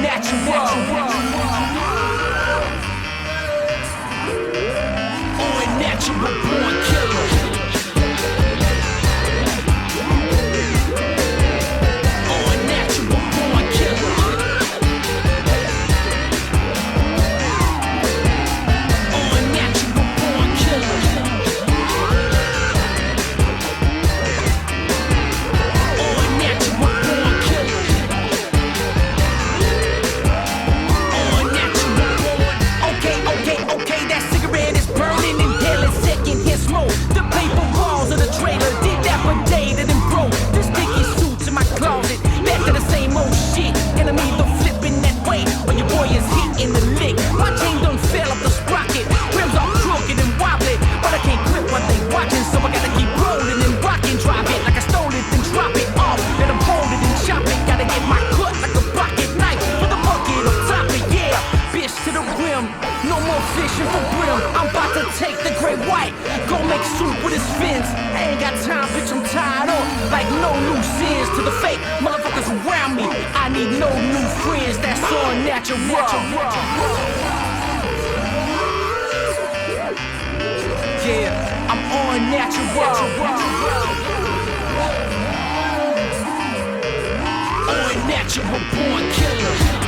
Unnatural born killer. Unnatural born killer. Unnatural born killer. Unnatural born killer. Unnatural born. Okay, that cigarette is burning in hell and secondhand smoke. The paper walls of the trailer did that for dated and broke. The sticky suits in my closet, back to the same old shit. And I'm either flipping that way or your boy is hitting the lick. My chain done fell off the sprocket, rims are crooked and wobbly, but I can't quit what they watching, so I gotta keep rolling and rocking. Drive it like I stole it, then drop it off. Let them hold it and chop it. Gotta get my cut like a pocket knife with a bucket on top it, yeah. Bitch to the rim, no more fishing for brim. I'm about to take the great white, go make soup with his fins. I ain't got time, bitch, I'm tired of like no loose ends to the fake motherfuckers around me. I need no new friends, that's unnatural. Yeah, I'm unnatural. Unnatural born killer.